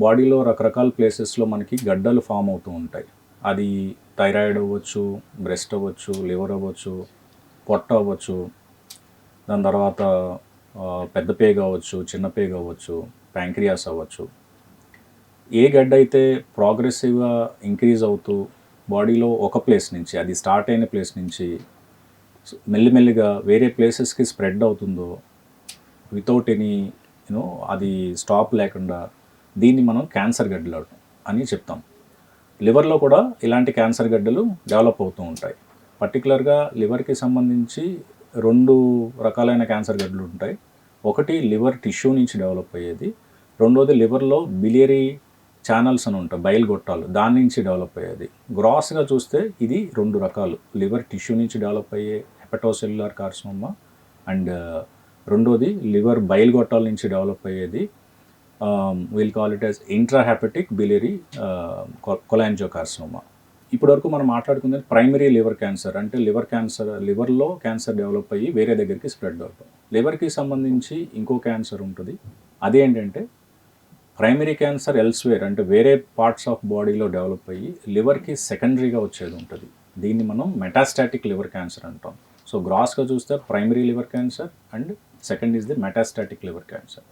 బాడీలో రకరకాల ప్లేసెస్లో మనకి గడ్డలు ఫామ్ అవుతూ ఉంటాయి. అది థైరాయిడ్ అవ్వచ్చు, బ్రెస్ట్ అవ్వచ్చు, లివర్ అవ్వచ్చు, పొట్ట అవ్వచ్చు, దాని తర్వాత పెద్ద పేగు అవ్వచ్చు, చిన్న పేగు అవ్వచ్చు, ప్యాంక్రియాస్ అవ్వచ్చు. ఏ గడ్డ అయితే ప్రోగ్రెసివ్గా ఇంక్రీజ్ అవుతూ బాడీలో ఒక ప్లేస్ నుంచి, అది స్టార్ట్ అయిన ప్లేస్ నుంచి మెల్లిమెల్లిగా వేరే ప్లేసెస్కి స్ప్రెడ్ అవుతుందో వితౌట్ ఎనీ అది స్టాప్ లేకుండా, దీన్ని మనం క్యాన్సర్ గడ్డలు అని చెప్తాం. లివర్లో కూడా ఇలాంటి క్యాన్సర్ గడ్డలు డెవలప్ అవుతూ ఉంటాయి. పర్టికులర్గా లివర్కి సంబంధించి 2 రకాలైన క్యాన్సర్ గడ్డలు ఉంటాయి. ఒకటి లివర్ టిష్యూ నుంచి డెవలప్ అయ్యేది, రెండోది లివర్లో బిలియరీ ఛానల్స్ అని ఉంటాయి, బయలు గొట్టాలు, దాని నుంచి డెవలప్ అయ్యేది. గ్రాస్గా చూస్తే ఇది 2 రకాలు, లివర్ టిష్యూ నుంచి డెవలప్ అయ్యే హెపటోసెల్యులార్ కార్సినోమా అండ్ రెండోది లివర్ బయలు గొట్టాల నుంచి డెవలప్ అయ్యేది, will call it as intrahepatic biliary cholangiocarcinoma. ఇప్పటివరకు మనం మాట్లాడుకున్నది ప్రైమరీ లివర్ క్యాన్సర్, అంటే లివర్లో క్యాన్సర్ డెవలప్ అయ్యి వేరే దగ్గరికి స్ప్రెడ్ అవుతాం. లివర్కి సంబంధించి ఇంకో క్యాన్సర్ ఉంటుంది, అదేంటంటే ప్రైమరీ క్యాన్సర్ ఎల్స్వేర్, అంటే వేరే పార్ట్స్ ఆఫ్ బాడీలో డెవలప్ అయ్యి లివర్కి సెకండరీగా వచ్చేది ఉంటుంది. దీన్ని మనం మెటాస్టాటిక్ లివర్ క్యాన్సర్ అంటాం. సో గ్రాస్గా చూస్తే primary liver cancer and second is the metastatic liver cancer.